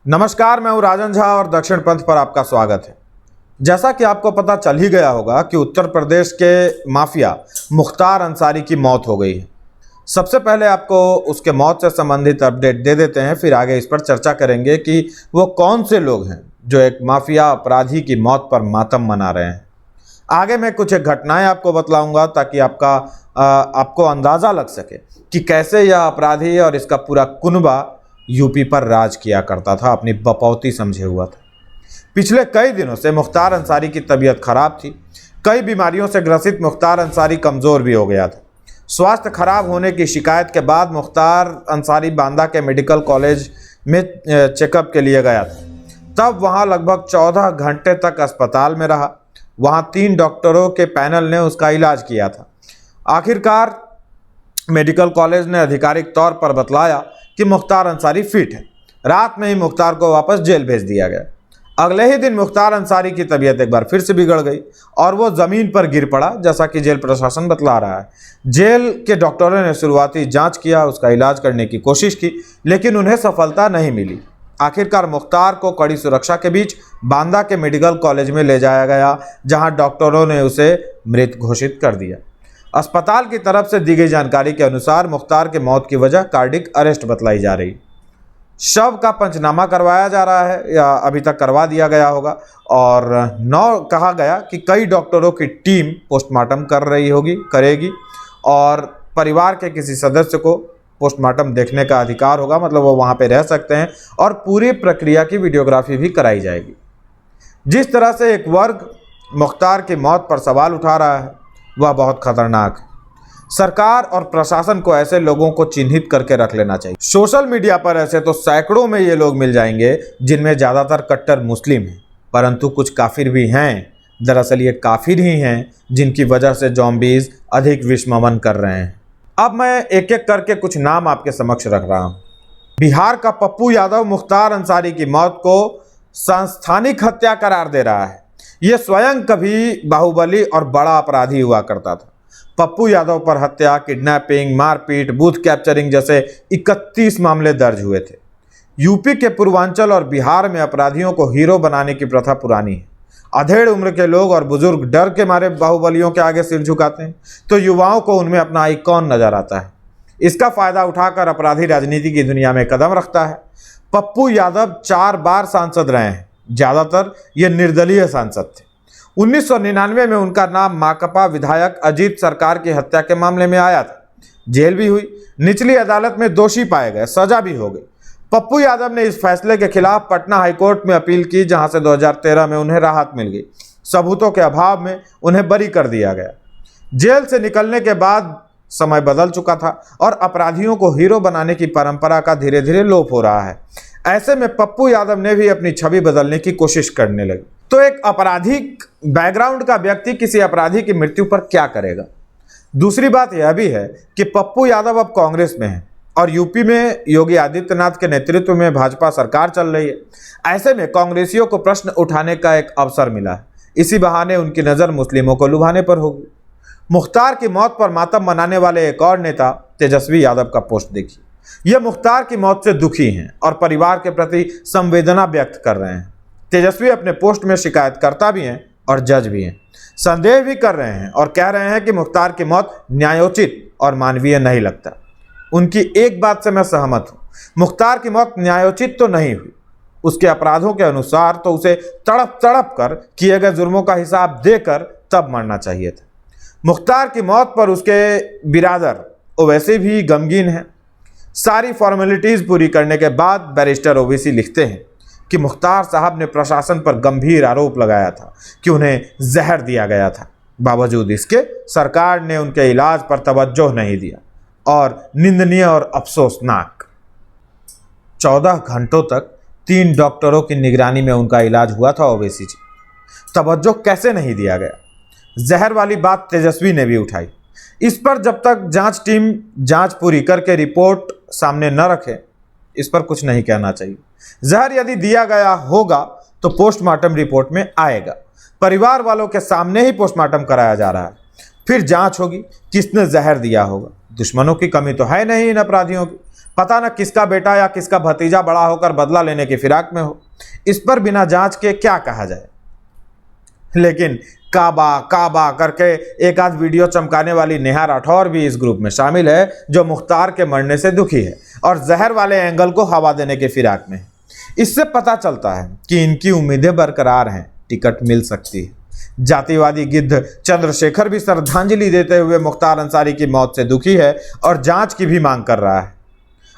नमस्कार, मैं हूं राजन झा और दक्षिण पंथ पर आपका स्वागत है। जैसा कि आपको पता चल ही गया होगा कि उत्तर प्रदेश के माफिया मुख्तार अंसारी की मौत हो गई है। सबसे पहले आपको उसके मौत से संबंधित अपडेट दे देते हैं, फिर आगे इस पर चर्चा करेंगे कि वो कौन से लोग हैं जो एक माफिया अपराधी की मौत पर मातम मना रहे हैं। आगे मैं कुछ एक घटनाएं आपको बतलाऊंगा ताकि आपको अंदाज़ा लग सके कि कैसे यह अपराधी और इसका पूरा कुनबा यूपी पर राज किया करता था, अपनी बपौती समझे हुआ था। पिछले कई दिनों से मुख्तार अंसारी की तबीयत खराब थी। कई बीमारियों से ग्रसित मुख्तार अंसारी कमज़ोर भी हो गया था। स्वास्थ्य खराब होने की शिकायत के बाद मुख्तार अंसारी बांदा के मेडिकल कॉलेज में चेकअप के लिए गया था। तब वहां लगभग 14 घंटे तक अस्पताल में रहा। वहां 3 डॉक्टरों के पैनल ने उसका इलाज किया था। आखिरकार मेडिकल कॉलेज ने आधिकारिक तौर पर बतलाया कि मुख्तार अंसारी फिट है। रात में ही मुख्तार को वापस जेल भेज दिया गया। अगले ही दिन मुख्तार अंसारी की तबीयत एक बार फिर से बिगड़ गई और वो ज़मीन पर गिर पड़ा, जैसा कि जेल प्रशासन बतला रहा है। जेल के डॉक्टरों ने शुरुआती जांच किया, उसका इलाज करने की कोशिश की, लेकिन उन्हें सफलता नहीं मिली। आखिरकार मुख्तार को कड़ी सुरक्षा के बीच बांदा के मेडिकल कॉलेज में ले जाया गया, जहां डॉक्टरों ने उसे मृत घोषित कर दिया। अस्पताल की तरफ से दी गई जानकारी के अनुसार मुख्तार की मौत की वजह कार्डिक अरेस्ट बतलाई जा रही। शव का पंचनामा करवाया जा रहा है या अभी तक करवा दिया गया होगा, और कहा गया कि कई डॉक्टरों की टीम पोस्टमार्टम करेगी और परिवार के किसी सदस्य को पोस्टमार्टम देखने का अधिकार होगा, मतलब वो वहाँ पे रह सकते हैं, और पूरी प्रक्रिया की वीडियोग्राफी भी कराई जाएगी। जिस तरह से एक वर्ग मुख्तार की मौत पर सवाल उठा रहा है वह बहुत खतरनाक है। सरकार और प्रशासन को ऐसे लोगों को चिन्हित करके रख लेना चाहिए। सोशल मीडिया पर ऐसे तो सैकड़ों में ये लोग मिल जाएंगे जिनमें ज़्यादातर कट्टर मुस्लिम हैं, परंतु कुछ काफिर भी हैं। दरअसल ये काफिर ही हैं जिनकी वजह से ज़ॉम्बीज़ अधिक विस्मरण कर रहे हैं। अब मैं एक एक करके कुछ नाम आपके समक्ष रख रहा हूँ। बिहार का पप्पू यादव मुख्तार अंसारी की मौत को सांस्थानिक हत्या करार दे रहा है। ये स्वयं कभी बाहुबली और बड़ा अपराधी हुआ करता था। पप्पू यादव पर हत्या, किडनैपिंग, मारपीट, बूथ कैप्चरिंग जैसे 31 मामले दर्ज हुए थे। यूपी के पूर्वांचल और बिहार में अपराधियों को हीरो बनाने की प्रथा पुरानी है। अधेड़ उम्र के लोग और बुजुर्ग डर के मारे बाहुबलियों के आगे सिर झुकाते हैं, तो युवाओं को उनमें अपना आइकॉन नजर आता है। इसका फायदा उठाकर अपराधी राजनीति की दुनिया में कदम रखता है। पप्पू यादव 4 बार सांसद रहे हैं। ज़्यादातर ये निर्दलीय सांसद थे। 1999 में उनका नाम माकपा विधायक अजीत सरकार की हत्या के मामले में आया था। जेल भी हुई, निचली अदालत में दोषी पाए गए, सजा भी हो गई। पप्पू यादव ने इस फैसले के खिलाफ पटना हाईकोर्ट में अपील की, जहां से 2013 में उन्हें राहत मिल गई। सबूतों के अभाव में उन्हें बरी कर दिया गया। जेल से निकलने के बाद समय बदल चुका था और अपराधियों को हीरो बनाने की परंपरा का धीरे धीरे लोप हो रहा है। ऐसे में पप्पू यादव ने भी अपनी छवि बदलने की कोशिश करने लगे। तो एक आपराधिक बैकग्राउंड का व्यक्ति किसी अपराधी की मृत्यु पर क्या करेगा? दूसरी बात यह भी है कि पप्पू यादव अब कांग्रेस में है और यूपी में योगी आदित्यनाथ के नेतृत्व में भाजपा सरकार चल रही है। ऐसे में कांग्रेसियों को प्रश्न उठाने का एक अवसर मिला है। इसी बहाने उनकी नज़र मुस्लिमों को लुभाने पर होगी। मुख्तार की मौत पर मातम मनाने वाले एक और नेता तेजस्वी यादव का पोस्ट देखिए। यह मुख्तार की मौत से दुखी हैं और परिवार के प्रति संवेदना व्यक्त कर रहे हैं। तेजस्वी अपने पोस्ट में शिकायतकर्ता भी हैं और जज भी हैं। संदेह भी कर रहे हैं और कह रहे हैं कि मुख्तार की मौत न्यायोचित और मानवीय नहीं लगता। उनकी एक बात से मैं सहमत हूँ, मुख्तार की मौत न्यायोचित तो नहीं हुई। उसके अपराधों के अनुसार तो उसे तड़प तड़प कर किए गए जुर्मों का हिसाब देकर तब मरना चाहिए था। मुख्तार की मौत पर उसके बिरादर ओवैसी भी गमगीन हैं। सारी फॉर्मेलिटीज़ पूरी करने के बाद बैरिस्टर ओवैसी लिखते हैं कि मुख्तार साहब ने प्रशासन पर गंभीर आरोप लगाया था कि उन्हें जहर दिया गया था। बावजूद इसके सरकार ने उनके इलाज पर तवज्जो नहीं दिया और निंदनीय और अफसोसनाक 14 घंटों तक 3 डॉक्टरों की निगरानी में उनका इलाज हुआ था। ओवैसी जी, तवज्जो कैसे नहीं दिया गया? जहर वाली बात तेजस्वी ने भी उठाई। इस पर जब तक जांच टीम जांच पूरी करके रिपोर्ट सामने न रखे, इस पर कुछ नहीं कहना चाहिए। जहर यदि दिया गया होगा तो पोस्टमार्टम रिपोर्ट में आएगा। परिवार वालों के सामने ही पोस्टमार्टम कराया जा रहा है, फिर जांच होगी किसने जहर दिया होगा। दुश्मनों की कमी तो है नहीं इन अपराधियों की। पता न किसका बेटा या किसका भतीजा बड़ा होकर बदला लेने की फिराक में हो। इस पर बिना जांच के क्या कहा जाए। लेकिन काबा काबा करके एक आध वीडियो चमकाने वाली नेहा राठौर भी इस ग्रुप में शामिल है, जो मुख्तार के मरने से दुखी है और जहर वाले एंगल को हवा देने के फिराक में है। इससे पता चलता है कि इनकी उम्मीदें बरकरार हैं, टिकट मिल सकती है। जातिवादी गिद्ध चंद्रशेखर भी श्रद्धांजलि देते हुए मुख्तार अंसारी की मौत से दुखी है और जांच की भी मांग कर रहा है।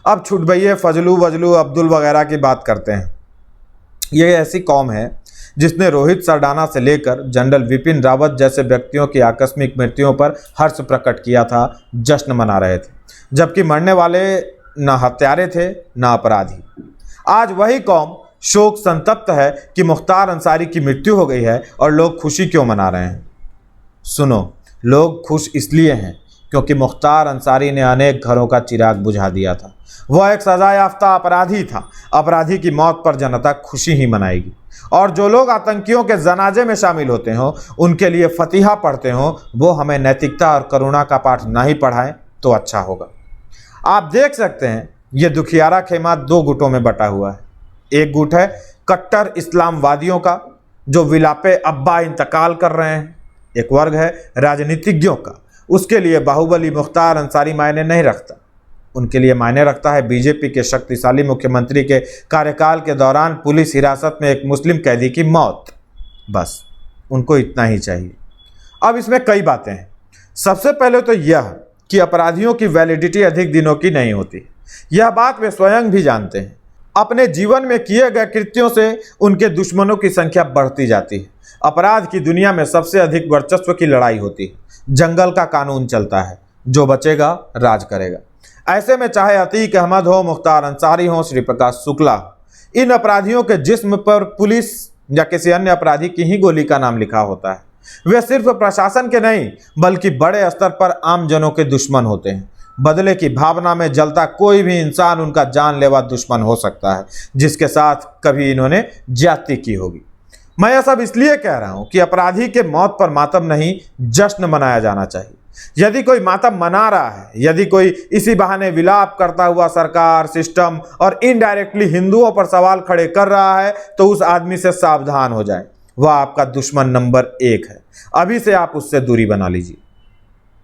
अब छुटभइये फजलू वजलू अब्दुल वगैरह की बात करते हैं। ये ऐसी कौम है जिसने रोहित सरडाना से लेकर जनरल विपिन रावत जैसे व्यक्तियों की आकस्मिक मृत्युओं पर हर्ष प्रकट किया था, जश्न मना रहे थे, जबकि मरने वाले न हत्यारे थे न अपराधी। आज वही कौम शोक संतप्त है कि मुख्तार अंसारी की मृत्यु हो गई है और लोग खुशी क्यों मना रहे हैं। सुनो, लोग खुश इसलिए हैं क्योंकि मुख्तार अंसारी ने अनेक घरों का चिराग बुझा दिया था। वह एक सजा याफ्ता अपराधी था। अपराधी की मौत पर जनता खुशी ही मनाएगी। और जो लोग आतंकियों के जनाजे में शामिल होते हों, उनके लिए फतिहा पढ़ते हों, वो हमें नैतिकता और करुणा का पाठ नहीं पढ़ाएं तो अच्छा होगा। आप देख सकते हैं ये दुखियारा खेमा दो गुटों में बटा हुआ है। एक गुट है कट्टर इस्लामवादियों का जो विलापे अब्बा इंतकाल कर रहे हैं। एक वर्ग है राजनीतिज्ञों का, उसके लिए बाहुबली मुख्तार अंसारी मायने नहीं रखता। उनके लिए मायने रखता है बीजेपी के शक्तिशाली मुख्यमंत्री के कार्यकाल के दौरान पुलिस हिरासत में एक मुस्लिम कैदी की मौत। बस उनको इतना ही चाहिए। अब इसमें कई बातें हैं। सबसे पहले तो यह कि अपराधियों की वैलिडिटी अधिक दिनों की नहीं होती। यह बात वे स्वयं भी जानते हैं। अपने जीवन में किए गए कृत्यों से उनके दुश्मनों की संख्या बढ़ती जाती है। अपराध की दुनिया में सबसे अधिक वर्चस्व की लड़ाई होती है। जंगल का कानून चलता है, जो बचेगा राज करेगा। ऐसे में चाहे अतीक अहमद हो, मुख्तार अंसारी हो, श्री प्रकाश शुक्ला हो, इन अपराधियों के जिस्म पर पुलिस या किसी अन्य अपराधी की ही गोली का नाम लिखा होता है। वे सिर्फ प्रशासन के नहीं बल्कि बड़े स्तर पर आम जनों के दुश्मन होते हैं। बदले की भावना में जलता कोई भी इंसान उनका जानलेवा दुश्मन हो सकता है, जिसके साथ कभी इन्होंने ज्यादती की होगी। मैं यह सब इसलिए कह रहा हूं कि अपराधी के मौत पर मातम नहीं, जश्न मनाया जाना चाहिए। यदि कोई मातम मना रहा है, यदि कोई इसी बहाने विलाप करता हुआ सरकार, सिस्टम और इनडायरेक्टली हिंदुओं पर सवाल खड़े कर रहा है, तो उस आदमी से सावधान हो जाएं। वह आपका दुश्मन नंबर 1 है। अभी से आप उससे दूरी बना लीजिए।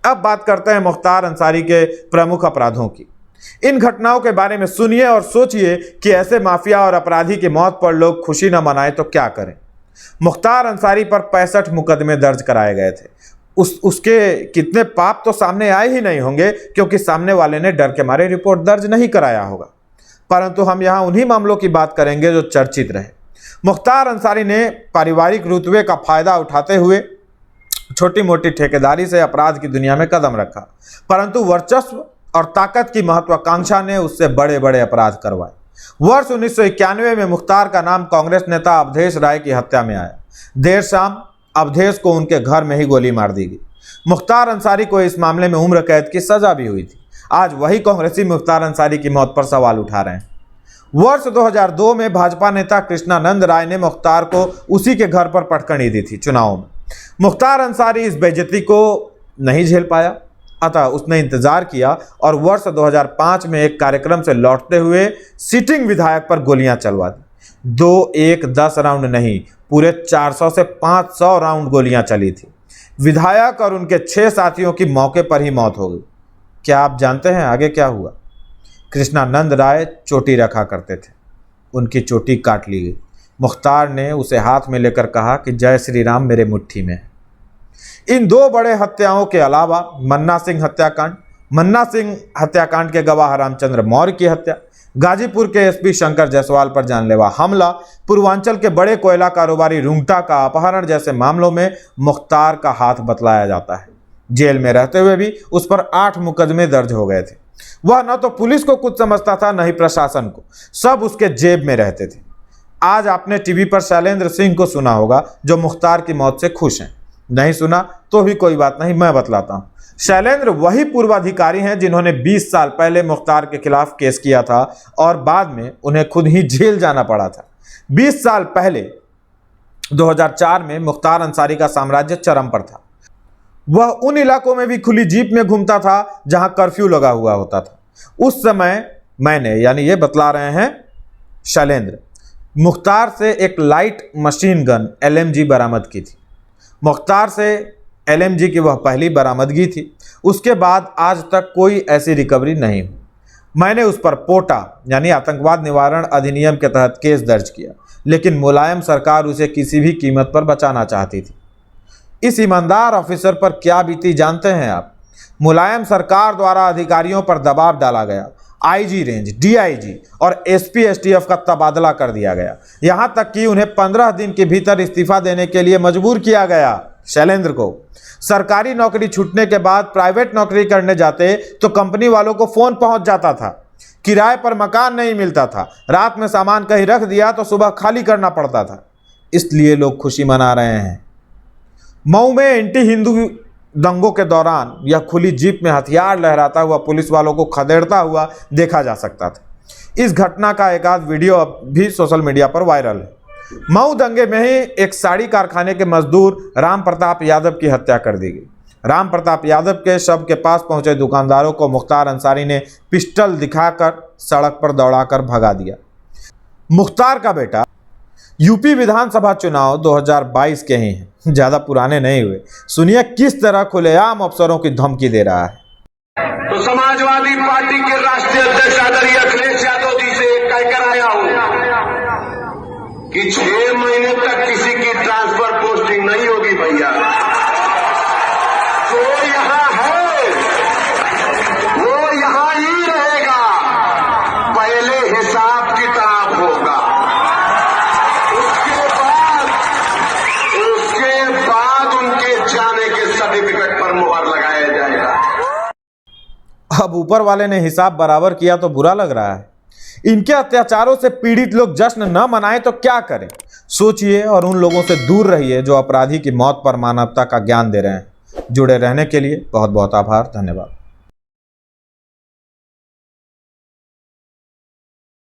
अब बात करते हैं मुख्तार अंसारी के प्रमुख अपराधों की। इन घटनाओं के बारे में सुनिए और सोचिए कि ऐसे माफिया और अपराधी की मौत पर लोग खुशी न मनाएं तो क्या करें। मुख्तार अंसारी पर 65 मुकदमे दर्ज कराए गए थे। उसके कितने पाप तो सामने आए ही नहीं होंगे, क्योंकि सामने वाले ने डर के मारे रिपोर्ट दर्ज नहीं कराया होगा। परंतु हम यहाँ उन्हीं मामलों की बात करेंगे जो चर्चित रहे। मुख्तार अंसारी ने पारिवारिक रुतबे का फायदा उठाते हुए छोटी मोटी ठेकेदारी से अपराध की दुनिया में कदम रखा, परंतु वर्चस्व और ताकत की महत्वाकांक्षा ने उससे बड़े बड़े अपराध करवाए। वर्ष 1991 में मुख्तार का नाम कांग्रेस नेता अवधेश राय की हत्या में आया। देर शाम अवधेश को उनके घर में ही गोली मार दी गई। मुख्तार अंसारी को इस मामले में उम्र कैद की सजा भी हुई थी। आज वही कांग्रेसी मुख्तार अंसारी की मौत पर सवाल उठा रहे हैं। वर्ष 2002 में भाजपा नेता कृष्णानंद राय ने मुख्तार को उसी के घर पर पटकनी दी थी चुनाव में। मुख्तार अंसारी इस बेइज्जती को नहीं झेल पाया, अतः उसने इंतजार किया और वर्ष 2005 में एक कार्यक्रम से लौटते हुए सिटिंग विधायक पर गोलियां चलवा दी। 2, 1, 10 राउंड नहीं, पूरे 400 से 500 राउंड गोलियां चली थी। विधायक और उनके 6 साथियों की मौके पर ही मौत हो गई। क्या आप जानते हैं आगे क्या हुआ? कृष्णानंद राय चोटी रखा करते थे, उनकी चोटी काट ली गई। मुख्तार ने उसे हाथ में लेकर कहा कि जय श्री राम मेरे मुट्ठी में है। इन 2 बड़े हत्याओं के अलावा मन्ना सिंह हत्याकांड के गवाह रामचंद्र मौर्य की हत्या, गाजीपुर के एसपी शंकर जायसवाल पर जानलेवा हमला, पूर्वांचल के बड़े कोयला कारोबारी रुंगटा का अपहरण जैसे मामलों में मुख्तार का हाथ बतलाया जाता है। जेल में रहते हुए भी उस पर 8 मुकदमे दर्ज हो गए थे। वह न तो पुलिस को कुछ समझता था, न ही प्रशासन को। सब उसके जेब में रहते थे। आज आपने टीवी पर शैलेंद्र सिंह को सुना होगा, जो मुख्तार की मौत से खुश हैं। नहीं सुना तो भी कोई बात नहीं, मैं बतलाता हूं। शैलेंद्र वही पूर्वाधिकारी हैं जिन्होंने 20 साल पहले मुख्तार के खिलाफ केस किया था और बाद में उन्हें खुद ही जेल जाना पड़ा था। 20 साल पहले 2004 में मुख्तार अंसारी का साम्राज्य चरम पर था। वह उन इलाकों में भी खुली जीप में घूमता था जहां कर्फ्यू लगा हुआ होता था। उस समय मैंने, यानी ये बतला रहे हैं शैलेंद्र, मुख्तार से एक लाइट मशीन गन LMG बरामद की थी। मुख्तार से LMG की वह पहली बरामदगी थी। उसके बाद आज तक कोई ऐसी रिकवरी नहीं हुई। मैंने उस पर पोटा यानी आतंकवाद निवारण अधिनियम के तहत केस दर्ज किया, लेकिन मुलायम सरकार उसे किसी भी कीमत पर बचाना चाहती थी। इस ईमानदार ऑफिसर पर क्या बीती जानते हैं आप? मुलायम सरकार द्वारा अधिकारियों पर दबाव डाला गया। IG रेंज, DIG और SP STF का तबादला कर दिया गया। यहां तक कि उन्हें 15 दिन के भीतर इस्तीफा देने के लिए मजबूर किया गया। शैलेंद्र को सरकारी नौकरी छूटने के बाद प्राइवेट नौकरी करने जाते तो कंपनी वालों को फोन पहुंच जाता था। किराए पर मकान नहीं मिलता था। रात में सामान कहीं रख दिया तो सुबह खाली करना पड़ता था। इसलिए लोग खुशी मना रहे हैं। मऊ में एंटी हिंदू दंगों के दौरान यह खुली जीप में हथियार लहराता हुआ पुलिस वालों को खदेड़ता हुआ देखा जा सकता था। इस घटना का एक आध वीडियो अब भी सोशल मीडिया पर वायरल है। मऊ दंगे में ही एक साड़ी कारखाने के मजदूर राम प्रताप यादव की हत्या कर दी गई। राम प्रताप यादव के शव के पास पहुंचे दुकानदारों को मुख्तार अंसारी ने पिस्टल दिखाकर सड़क पर दौड़ाकर भगा दिया। मुख्तार का बेटा यूपी विधानसभा चुनाव 2022 के ही हैं, ज्यादा पुराने नहीं हुए। सुनिए किस तरह खुलेआम अफसरों की धमकी दे रहा है। तो समाजवादी पार्टी के राष्ट्रीय अध्यक्ष आदरणीय अखिलेश यादव जी से कहकर आया हूं कि 6 महीने तक किसी की ट्रांसफर पोस्टिंग नहीं होगी भैया। जो यहां है वो यहां ही रहेगा। पहले हिसाब किताब होगा, उसके बाद उनके जाने के सर्टिफिकेट पर मुहर लगाया जाएगा। अब ऊपर वाले ने हिसाब बराबर किया तो बुरा लग रहा है। इनके अत्याचारों से पीड़ित लोग जश्न न मनाएं तो क्या करें? सोचिए और उन लोगों से दूर रहिए जो अपराधी की मौत पर मानवता का ज्ञान दे रहे हैं। जुड़े रहने के लिए बहुत बहुत आभार, धन्यवाद।